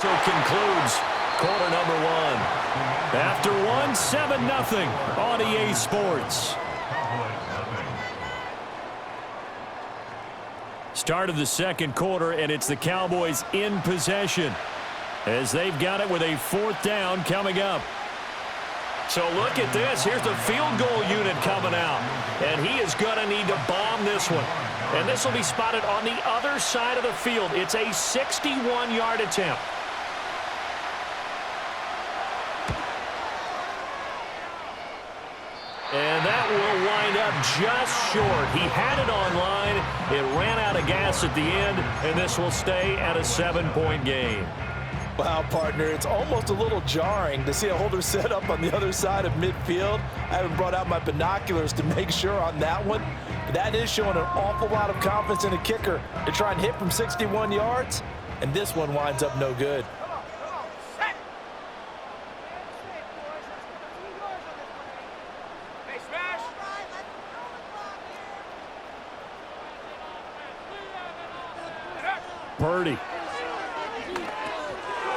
So concludes quarter number one. After one, 7-0 on EA Sports. Start of the second quarter, and it's the Cowboys in possession as they've got it with a fourth down coming up. So look at this. Here's the field goal unit coming out, and he is going to need to bomb this one. And this will be spotted on the other side of the field. It's a 61-yard attempt. And that will wind up just short. He had it on line. It ran out of gas at the end, and this will stay at a 7-point game. Wow, partner, it's almost a little jarring to see a holder set up on the other side of midfield. I haven't brought out my binoculars to make sure on that one. But that is showing an awful lot of confidence in a kicker to try and hit from 61 yards, and this one winds up no good. Purdy.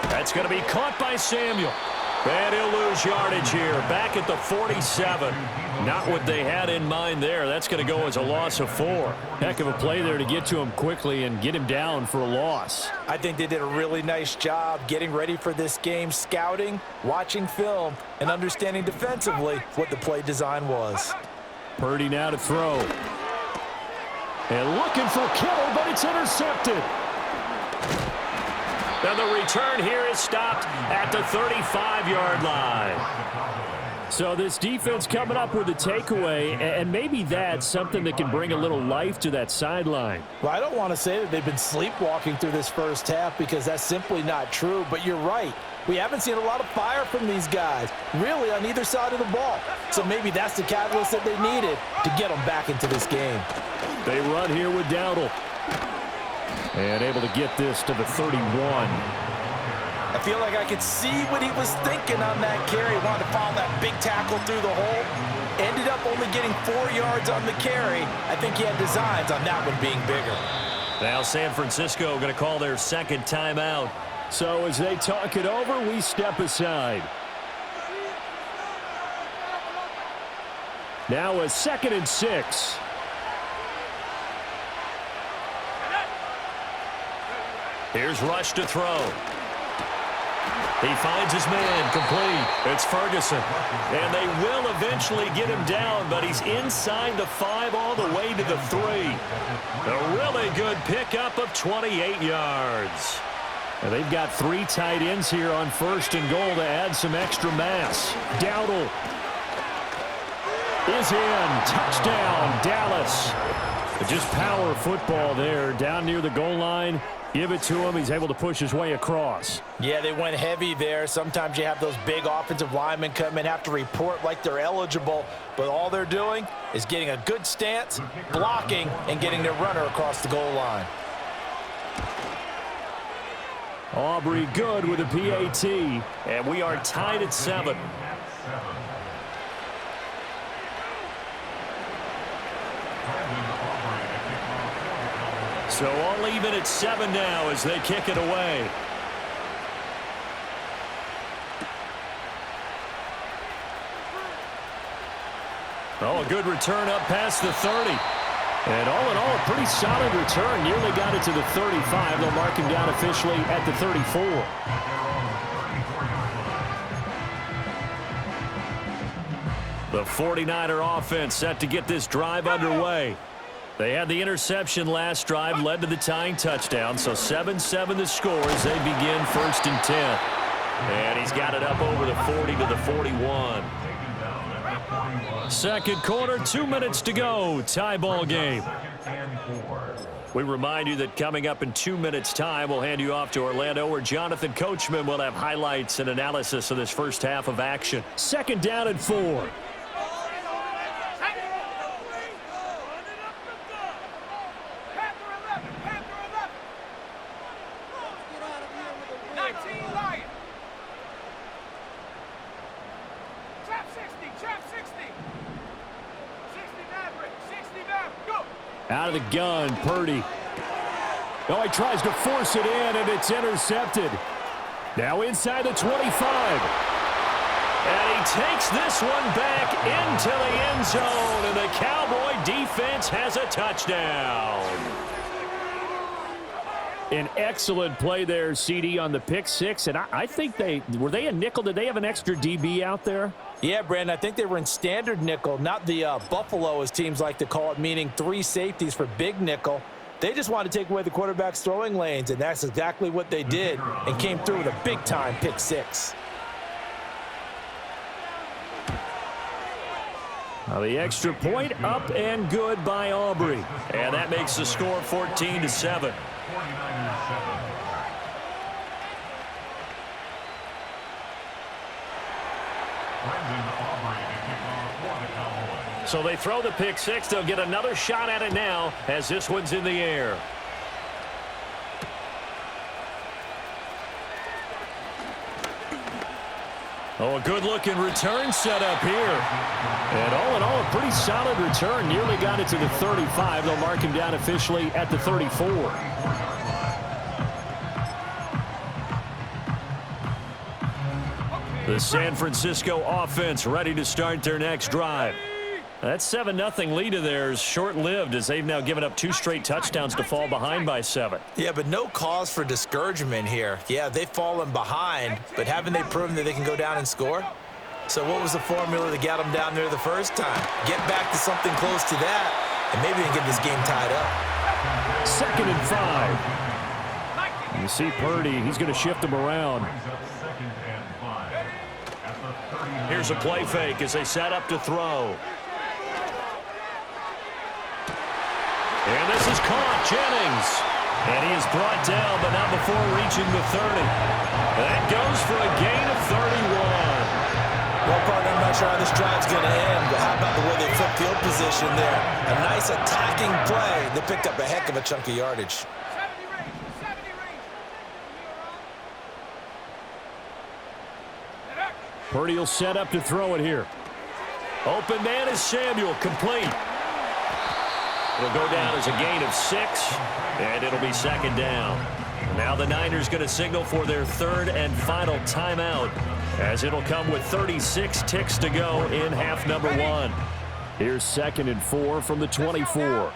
That's going to be caught by Samuel. And he'll lose yardage here. Back at the 47. Not what they had in mind there. That's going to go as a loss of 4. Heck of a play there to get to him quickly and get him down for a loss. I think they did a really nice job getting ready for this game, scouting, watching film, and understanding defensively what the play design was. Purdy now to throw. And looking for Kittle, but it's intercepted. Now the return here is stopped at the 35-yard line. So this defense coming up with a takeaway, and maybe that's something that can bring a little life to that sideline. Well, I don't want to say that they've been sleepwalking through this first half because that's simply not true, but you're right. We haven't seen a lot of fire from these guys, really on either side of the ball. So maybe that's the catalyst that they needed to get them back into this game. They run here with Dowdle. And able to get this to the 31. I feel like I could see what he was thinking on that carry. Wanted to follow that big tackle through the hole. Ended up only getting 4 yards on the carry. I think he had designs on that one being bigger. Now San Francisco going to call their second timeout. So as they talk it over, we step aside. Now a 2nd and 6. Here's Rush to throw. He finds his man complete. It's Ferguson. And they will eventually get him down, but he's inside the 5 all the way to the 3. A really good pickup of 28 yards. And they've got 3 tight ends here on 1st and goal to add some extra mass. Dowdle is in. Touchdown, Dallas. Just power football there down near the goal line. Give it to him. He's able to push his way across. Yeah, they went heavy there. Sometimes you have those big offensive linemen come in, have to report like they're eligible, but all they're doing is getting a good stance, blocking, and getting their runner across the goal line. Aubrey good with a PAT, and we are tied at 7. So all even at 7 now as they kick it away. Oh, a good return up past the 30. And all in all, a pretty solid return. Nearly got it to the 35. They'll mark him down officially at the 34. The 49er offense set to get this drive underway. They had the interception last drive, led to the tying touchdown, so 7-7 the score as they begin 1st and 10. And he's got it up over the 40 to the 41. Second quarter, 2 minutes to go, tie ball game. We remind you that coming up in 2 minutes' time, we'll hand you off to Orlando, where Jonathan Coachman will have highlights and analysis of this first half of action. 2nd down and 4. Out of the gun, Purdy. Oh, he tries to force it in, and it's intercepted. Now inside the 25. And he takes this one back into the end zone, and the Cowboy defense has a touchdown. An excellent play there, CD, on the pick six. And I think were they a nickel? Did they have an extra DB out there? Yeah, Brandon, I think they were in standard nickel, not the Buffalo, as teams like to call it, meaning 3 safeties for big nickel. They just wanted to take away the quarterback's throwing lanes, and that's exactly what they did and came through with a big-time pick six. Now the extra point up and good by Aubrey. And that makes the score 14-7. So they throw the pick six. They'll get another shot at it now as this one's in the air. Oh, a good-looking return set up here. And all in all, a pretty solid return. Nearly got it to the 35. They'll mark him down officially at the 34. The San Francisco offense ready to start their next drive. That 7-0 lead of theirs short-lived as they've now given up 2 straight touchdowns to fall behind by 7. Yeah, but no cause for discouragement here. Yeah, they've fallen behind, but haven't they proven that they can go down and score? So what was the formula that got them down there the first time? Get back to something close to that, and maybe they can get this game tied up. 2nd and 5. You see Purdy, he's going to shift them around. Here's a play fake as they set up to throw. And this is caught, Jennings. And he is brought down, but not before reaching the 30. That goes for a gain of 31. Well, partner, I'm not sure how this drive's going to end, but how about the way they flip field position there? A nice attacking play. They picked up a heck of a chunk of yardage. Purdy will set up to throw it here. Open man is Samuel, complete. It'll go down as a gain of 6, and it'll be 2nd down. Now the Niners going to signal for their 3rd and final timeout, as it'll come with 36 ticks to go in half number 1. Here's 2nd and 4 from the 24.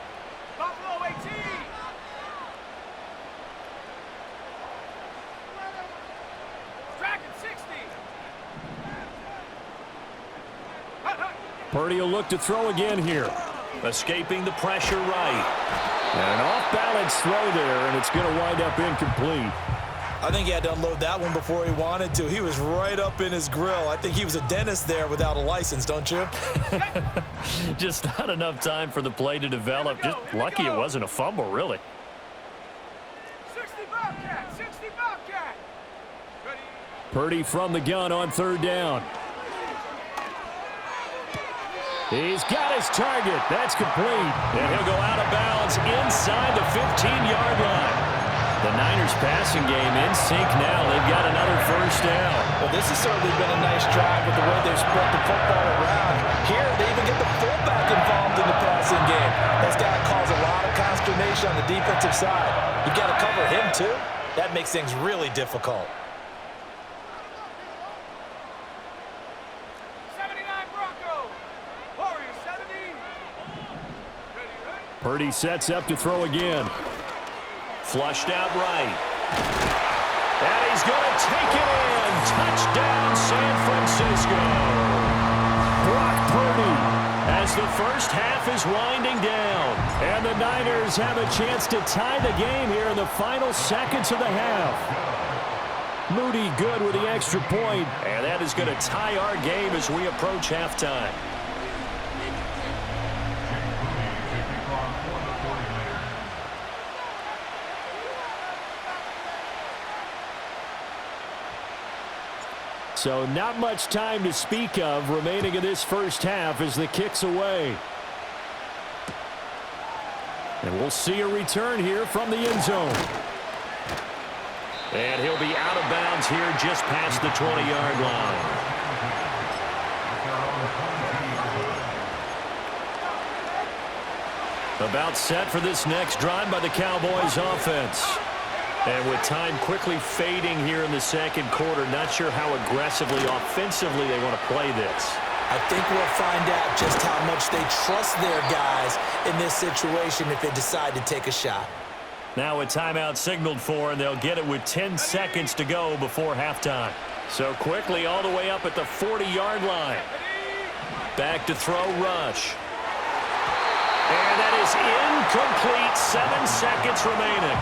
Purdy will look to throw again here. Escaping the pressure right. And an off-balance throw there, and it's going to wind up incomplete. I think he had to unload that one before he wanted to. He was right up in his grill. I think he was a dentist there without a license, don't you? Just not enough time for the play to develop. Just lucky it wasn't a fumble, really. 60 Bobcat, 60 Bobcat. Ready. Purdy from the gun on 3rd down. He's got his target. That's complete. And he'll go out of bounds inside the 15-yard line. The Niners passing game in sync now. They've got another 1st down. Well, this has certainly been a nice drive with the way they've spread the football around. Here, they even get the fullback involved in the passing game. That's got to cause a lot of consternation on the defensive side. You've got to cover him, too. That makes things really difficult. Purdy sets up to throw again. Flushed out right. And he's going to take it in. Touchdown, San Francisco. Brock Purdy as the first half is winding down. And the Niners have a chance to tie the game here in the final seconds of the half. Moody good with the extra point. And that is going to tie our game as we approach halftime. So not much time to speak of remaining in this first half as the kick's away. And we'll see a return here from the end zone. And he'll be out of bounds here just past the 20-yard line. About set for this next drive by the Cowboys offense. And with time quickly fading here in the second quarter, not sure how aggressively, offensively they want to play this. I think we'll find out just how much they trust their guys in this situation if they decide to take a shot. Now a timeout signaled for, and they'll get it with 10 seconds to go before halftime. So quickly all the way up at the 40-yard line. Back to throw, Rush. And that is incomplete. 7 seconds remaining.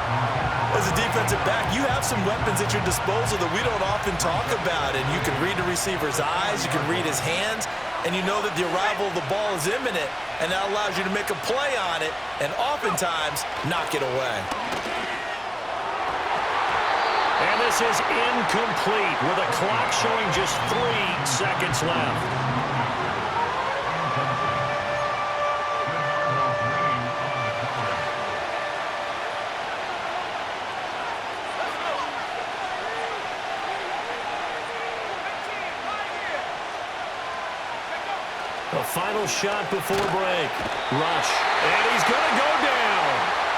As a defensive back, you have some weapons at your disposal that we don't often talk about. And you can read the receiver's eyes, you can read his hands, and you know that the arrival of the ball is imminent, and that allows you to make a play on it and oftentimes knock it away. And this is incomplete with a clock showing just 3 seconds left. The final shot before break. Rush. And he's going to go down.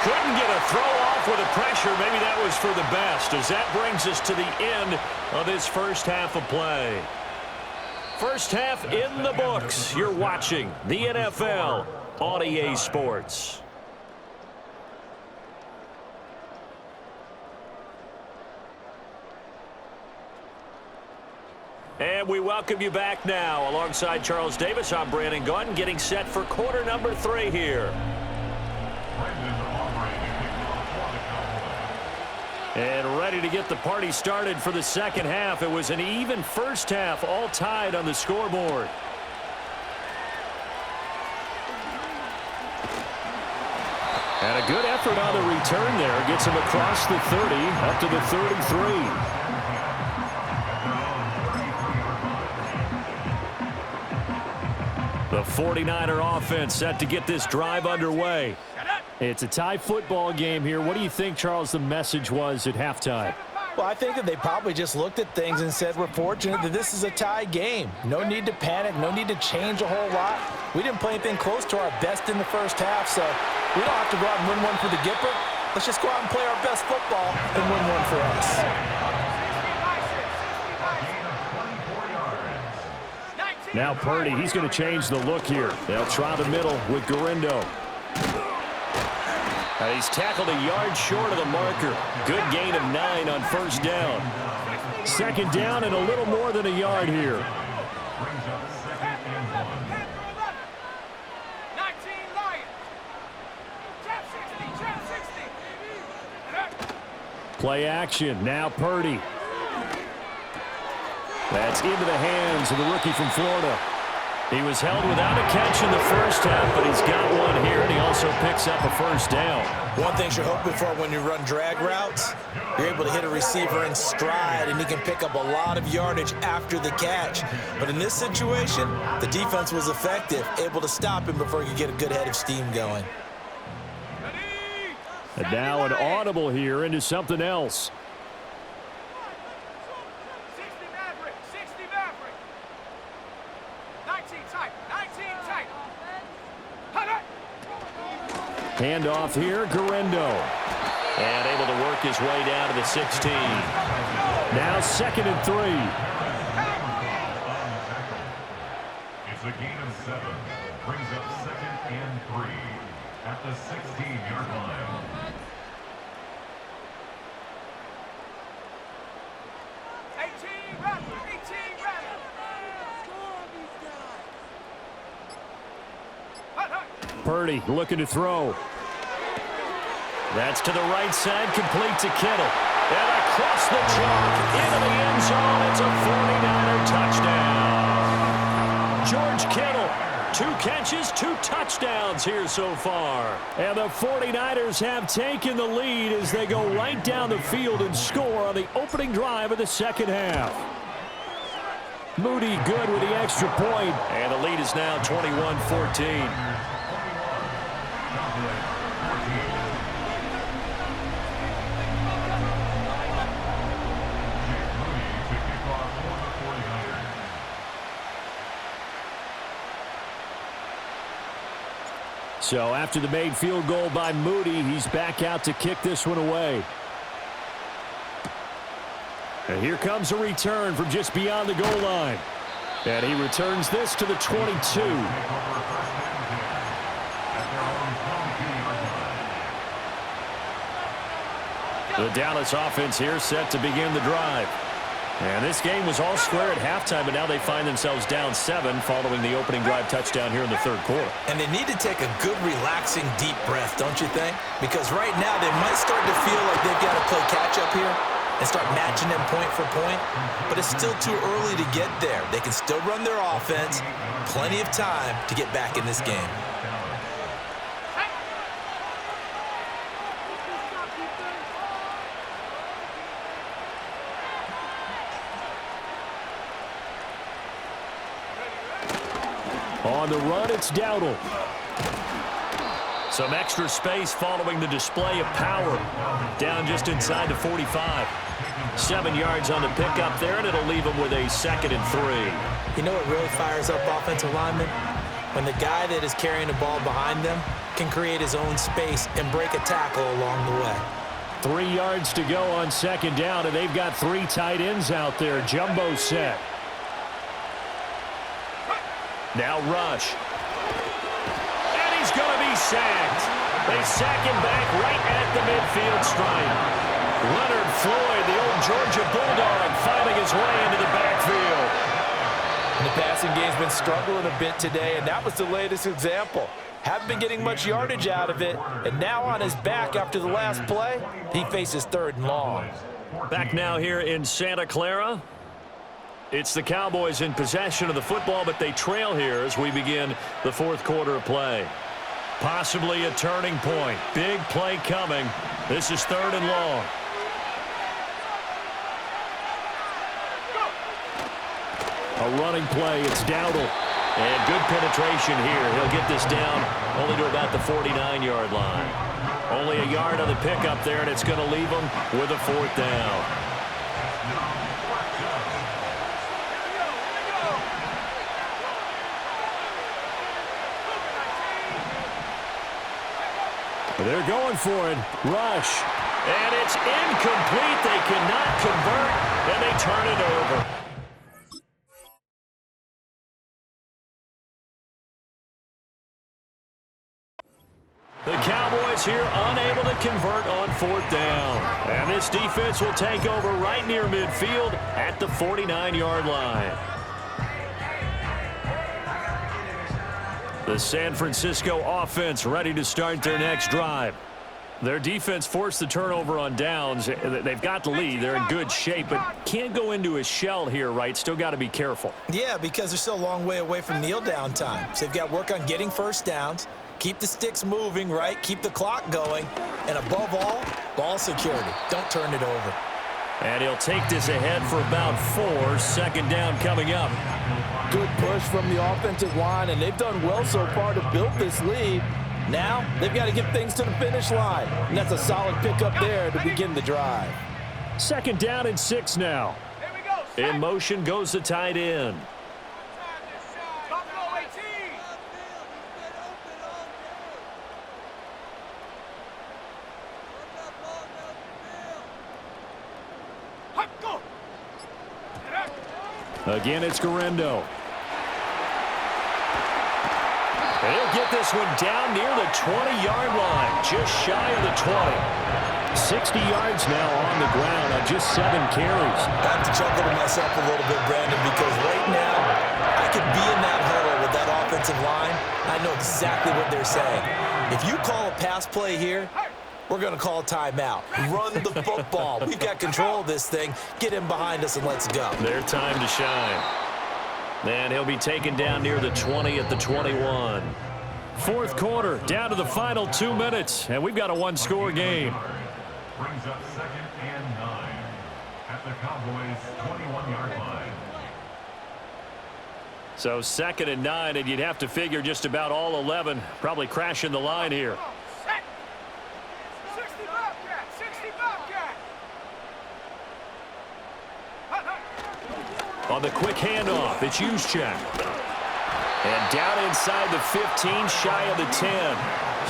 Couldn't get a throw off with the pressure. Maybe that was for the best, as that brings us to the end of this first half of play. First half in the books. You're watching the NFL on EA Sports. And we welcome you back now. Alongside Charles Davis, I'm Brandon Gunn, getting set for quarter number 3 here. And ready to get the party started for the second half. It was an even first half, all tied on the scoreboard. And a good effort on the return there. Gets him across the 30, up to the 33. The 49er offense set to get this drive underway. It's a tie football game here. What do you think, Charles, the message was at halftime? Well, I think that they probably just looked at things and said, we're fortunate that this is a tie game. No need to panic, no need to change a whole lot. We didn't play anything close to our best in the first half, so we don't have to go out and win one for the Gipper. Let's just go out and play our best football and win one for us. Now Purdy, he's going to change the look here. They'll try the middle with Garindo. He's tackled a yard short of the marker. Good gain of 9 on first down. Second down and a little more than a yard here. Play action. Now Purdy. That's into the hands of the rookie from Florida. He was held without a catch in the first half, but he's got one here, and he also picks up a first down. One thing you're hoping for when you run drag routes, you're able to hit a receiver in stride, and he can pick up a lot of yardage after the catch. But in this situation, the defense was effective, able to stop him before he could get a good head of steam going. And now an audible here into something else. Handoff here, Garindo. And able to work his way down to the 16. Now 2nd and 3. It's a gain of 7. Brings up 2nd and 3 at the 16-yard line. Purdy looking to throw. That's to the right side, complete to Kittle. And across the chalk, into the end zone. It's a 49er touchdown. George Kittle, 2 catches, 2 touchdowns here so far. And the 49ers have taken the lead as they go right down the field and score on the opening drive of the second half. Moody good with the extra point. And the lead is now 21-14. So after the made field goal by Moody, he's back out to kick this one away. And here comes a return from just beyond the goal line. And he returns this to the 22. The Dallas offense here set to begin the drive. And this game was all square at halftime, but now they find themselves down 7 following the opening drive touchdown here in the third quarter. And they need to take a good, relaxing, deep breath, don't you think? Because right now they might start to feel like they've got to play catch-up here and start matching them point for point. But it's still too early to get there. They can still run their offense. Plenty of time to get back in this game. On the run, it's Dowdle. Some extra space following the display of power. Down just inside the 45. 7 yards on the pickup there, and it'll leave them with a 2nd and 3. You know what really fires up offensive linemen? When the guy that is carrying the ball behind them can create his own space and break a tackle along the way. 3 yards to go on 2nd down, and they've got 3 tight ends out there. Jumbo set. Now rush. And he's going to be sacked. They sack him back right at the midfield stripe. Leonard Floyd, the old Georgia Bulldog, finding his way into the backfield. And the passing game's been struggling a bit today, and that was the latest example. Haven't been getting much yardage out of it, and now on his back after the last play, he faces 3rd and long. Back now here in Santa Clara. It's the Cowboys in possession of the football, but they trail here as we begin the 4th quarter of play. Possibly a turning point. Big play coming. This is 3rd and long. A running play. It's Dowdle. And good penetration here. He'll get this down only to about the 49-yard line. Only a yard on the pickup there, and it's going to leave him with a 4th down. They're going for it. Rush. And it's incomplete. They cannot convert, and they turn it over. The Cowboys here unable to convert on 4th down. And this defense will take over right near midfield at the 49-yard line. The San Francisco offense ready to start their next drive. Their defense forced the turnover on downs. They've got the lead. They're in good shape, but can't go into a shell here, right? Still got to be careful. Yeah, because they're still a long way away from kneel down time. So they've got to work on getting first downs, keep the sticks moving, right? Keep the clock going. And above all, ball security. Don't turn it over. And he'll take this ahead for about 4. 2nd down coming up. Good push from the offensive line, and they've done well so far to build this lead. Now, they've got to get things to the finish line. And that's a solid pickup there to begin the drive. 2nd down and 6 now. In motion goes the tight end. Again, it's Garendo. He'll get this one down near the 20-yard line, just shy of the 20. 60 yards now on the ground on just 7 carries. I have to chuckle to myself a little bit, Brandon, because right now I could be in that huddle with that offensive line. I know exactly what they're saying. If you call a pass play here, we're going to call a timeout. Run the football. We've got control of this thing. Get him behind us and let's go. Their time to shine. And he'll be taken down near the 20 at the 21. 4th quarter, down to the final 2 minutes, and we've got a 1-score game. Brings up 2nd and 9 at the Cowboys' 21-yard line. So 2nd and 9, and you'd have to figure just about all 11 probably crashing the line here. On the quick handoff, it's Juszczyk. And down inside the 15, shy of the 10.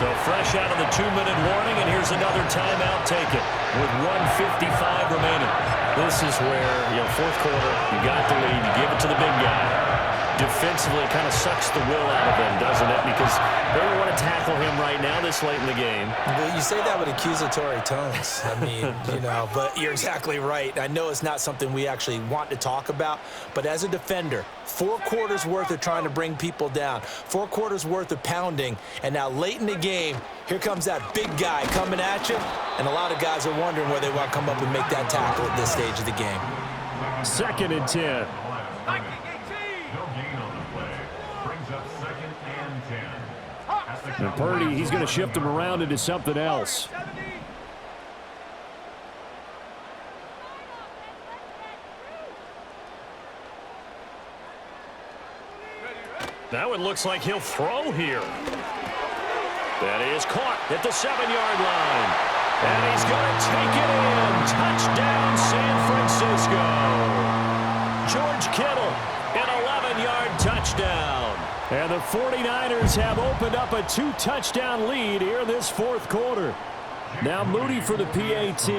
So fresh out of the 2-minute warning, and here's another timeout taken with 1:55 remaining. This is where, fourth quarter, you got the lead, you give it to the big guy. Defensively, it kind of sucks the will out of him, doesn't it? Because they don't want to tackle him right now this late in the game. Well, you say that with accusatory tones. I mean, but you're exactly right. I know it's not something we actually want to talk about, but as a defender, 4 quarters worth of trying to bring people down, 4 quarters worth of pounding, and now late in the game, here comes that big guy coming at you, and a lot of guys are wondering where they want to come up and make that tackle at this stage of the game. 2nd and 10. And Purdy, he's going to shift him around into something else. Now it looks like he'll throw here. That is caught at the 7-yard line. And he's going to take it in. Touchdown, San Francisco. George Kittle, an 11-yard touchdown. And the 49ers have opened up a 2-touchdown lead here this fourth quarter. Now Moody for the PAT.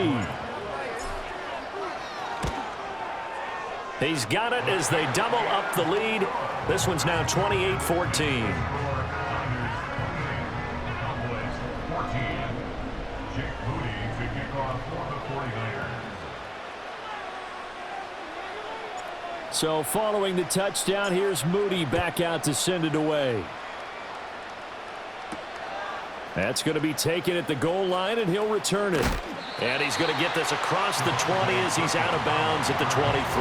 He's got it as they double up the lead. This one's now 28-14. So following the touchdown, here's Moody back out to send it away. That's going to be taken at the goal line, and he'll return it. And he's going to get this across the 20 as he's out of bounds at the 23.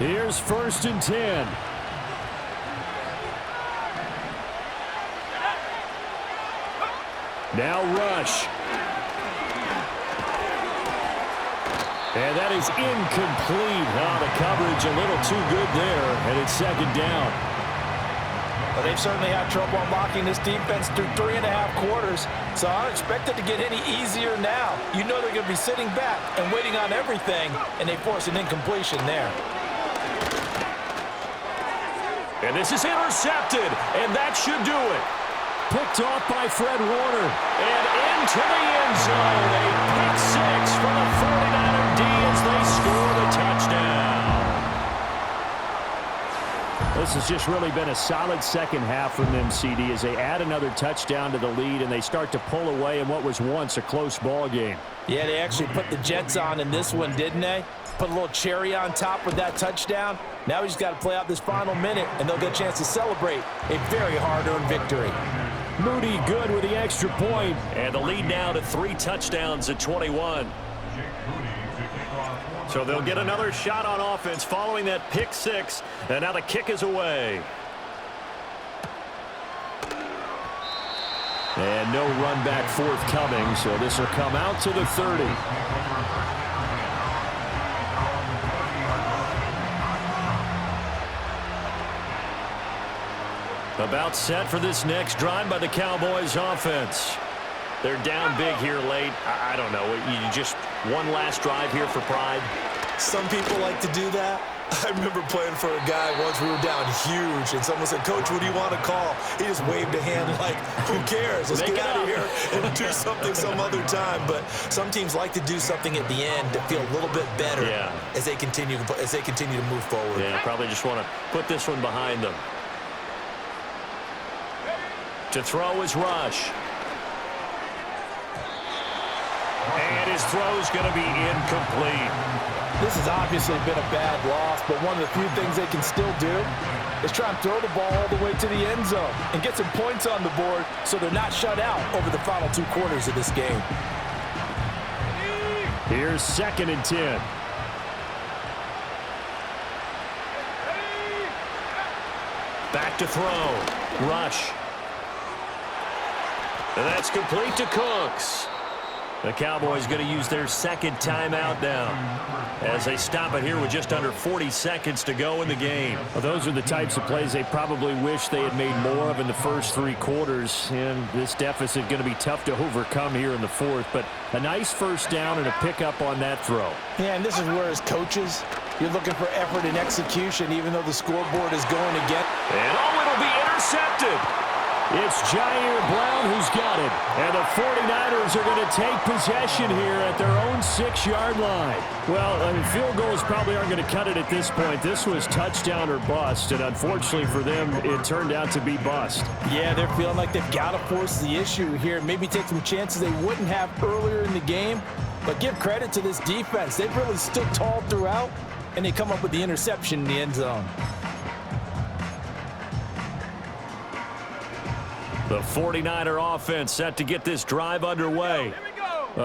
Here's 1st and 10. Now rush. And that is incomplete. Oh, the coverage a little too good there, and it's 2nd down. Well, they've certainly had trouble unlocking this defense through 3.5 quarters, so I don't expect it to get any easier now. You know they're going to be sitting back and waiting on everything, and they force an incompletion there. And this is intercepted, and that should do it. Picked off by Fred Warner. And into the end zone. A pick 6 for the 49er D as they score the touchdown. This has just really been a solid second half from them, CD, as they add another touchdown to the lead and they start to pull away in what was once a close ball game. Yeah, they actually put the Jets on in this one, didn't they? Put a little cherry on top with that touchdown. Now we just got to play out this final minute, and they'll get a chance to celebrate a very hard-earned victory. Moody good with the extra point. And the lead now to 3 touchdowns at 21. So they'll get another shot on offense following that pick 6. And now the kick is away. And no run back forthcoming, so this will come out to the 30. About set for this next drive by the Cowboys offense. They're down big here late. I don't know. You just one last drive here for pride. Some people like to do that. I remember playing for a guy once. We were down huge, and someone said, "Coach, what do you want to call?" He just waved a hand like, who cares? Let's get out of here and do something some other time. But some teams like to do something at the end to feel a little bit better as they continue to move forward. Yeah, probably just want to put this one behind them. To throw is Rush. And his throw is going to be incomplete. This has obviously been a bad loss, but one of the few things they can still do is try and throw the ball all the way to the end zone and get some points on the board so they're not shut out over the final 2 quarters of this game. Here's 2nd and 10. Back to throw. Rush. And that's complete to Cooks. The Cowboys going to use their 2nd timeout now as they stop it here with just under 40 seconds to go in the game. Well, those are the types of plays they probably wish they had made more of in the first 3 quarters. And this deficit going to be tough to overcome here in the 4th. But a nice first down and a pickup on that throw. Yeah, and this is where as coaches, you're looking for effort and execution even though the scoreboard is going against. And it'll be intercepted. It's Jair Brown who's got it. And the 49ers are going to take possession here at their own 6-yard line. Well, I mean, field goals probably aren't going to cut it at this point. This was touchdown or bust, and unfortunately for them, it turned out to be bust. Yeah, they're feeling like they've got to force the issue here. Maybe take some chances they wouldn't have earlier in the game. But give credit to this defense. They've really stood tall throughout, and they come up with the interception in the end zone. The 49er offense set to get this drive underway.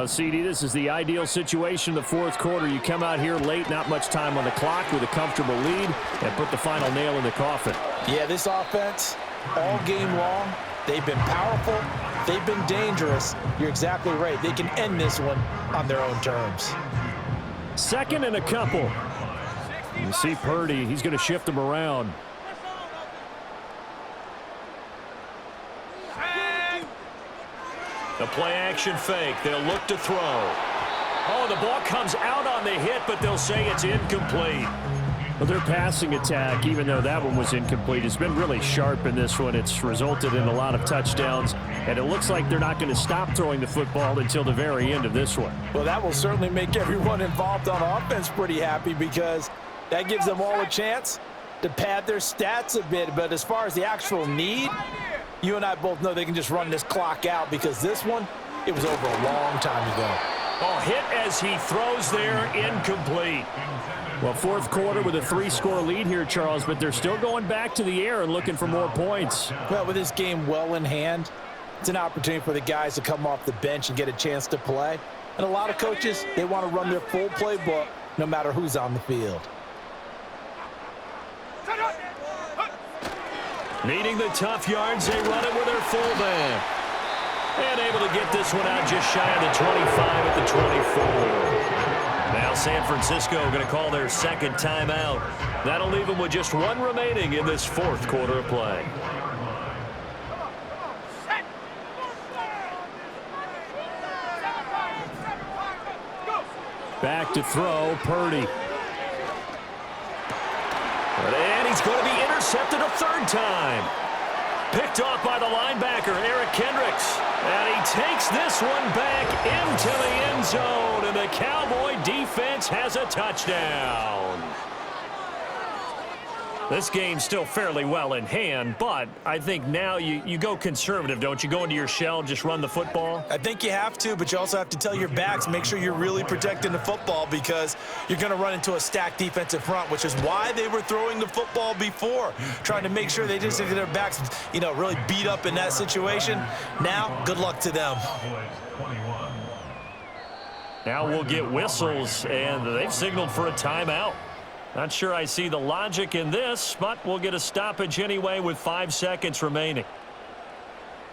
CD, this is the ideal situation in the fourth quarter. You come out here late, not much time on the clock with a comfortable lead, and put the final nail in the coffin. Yeah, this offense, all game long, they've been powerful, they've been dangerous. You're exactly right. They can end this one on their own terms. Second and a couple. You see Purdy, he's going to shift them around. The play-action fake. They'll look to throw. Oh, the ball comes out on the hit, but they'll say it's incomplete. Well, their passing attack, even though that one was incomplete, has been really sharp in this one. It's resulted in a lot of touchdowns, and it looks like they're not going to stop throwing the football until the very end of this one. Well, that will certainly make everyone involved on offense pretty happy because that gives them all a chance to pad their stats a bit. But as far as the actual need, you and I both know they can just run this clock out because this one, it was over a long time ago. Oh, hit as he throws there, incomplete. Well, fourth quarter with a 3-score lead here, Charles, but they're still going back to the air and looking for more points. Well, with this game well in hand, it's an opportunity for the guys to come off the bench and get a chance to play. And a lot of coaches, they want to run their full playbook no matter who's on the field. Needing the tough yards, they run it with their fullback. And able to get this one out just shy of the 25 at the 24. Now San Francisco going to call their second timeout. That'll leave them with just one remaining in this fourth quarter of play. Back to throw, Purdy. And he's going to be intercepted a third time. Picked off by the linebacker, Eric Kendricks. And he takes this one back into the end zone. And the Cowboy defense has a touchdown. This game's still fairly well in hand, but I think now you go conservative, don't you? Go into your shell, just run the football? I think you have to, but you also have to tell your backs, make sure you're really protecting the football because you're going to run into a stacked defensive front, which is why they were throwing the football before, trying to make sure they just get their backs, really beat up in that situation. Now, good luck to them. Now we'll get whistles, and they've signaled for a timeout. Not sure I see the logic in this, but we'll get a stoppage anyway with 5 seconds remaining.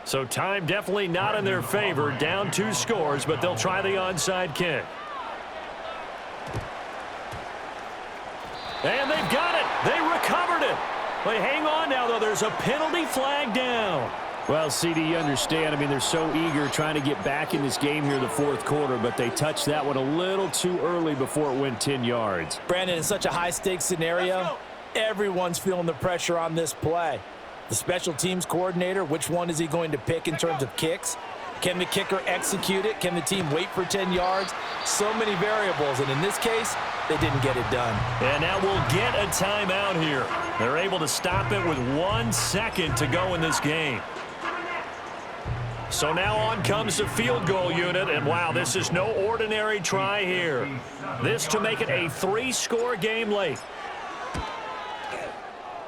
So time definitely not in their favor. Down 2 scores, but they'll try the onside kick. And they've got it. They recovered it. They hang on now, though. There's a penalty flag down. Well, CD, you understand. I mean, they're so eager trying to get back in this game here in the fourth quarter, but they touched that one a little too early before it went 10 yards. Brandon, in such a high-stakes scenario, everyone's feeling the pressure on this play. The special teams coordinator, which one is he going to pick in terms of kicks? Can the kicker execute it? Can the team wait for 10 yards? So many variables, and in this case, they didn't get it done. And now we'll get a timeout here. They're able to stop it with 1 second to go in this game. So now on comes the field goal unit, and wow, this is no ordinary try here. This to make it a 3-score game late.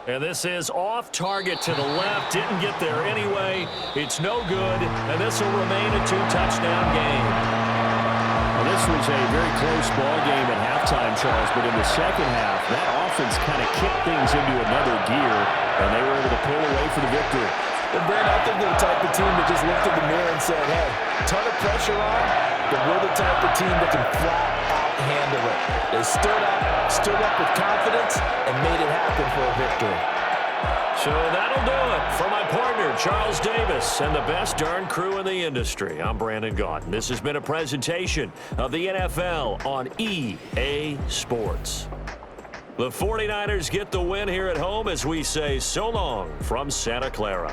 And this is off target to the left. Didn't get there anyway. It's no good, and this will remain a 2-touchdown game. Well, this was a very close ball game at halftime, Charles, but in the second half, that offense kind of kicked things into another gear, and they were able to pull away for the victory. And Brandon, I think they're the type of team that just looked in the mirror and said, hey, ton of pressure on, but we're the type of team that can flat out handle it. They stood up with confidence, and made it happen for a victory. So that'll do it for my partner, Charles Davis, and the best darn crew in the industry. I'm Brandon Gaudin. This has been a presentation of the NFL on EA Sports. The 49ers get the win here at home as we say so long from Santa Clara.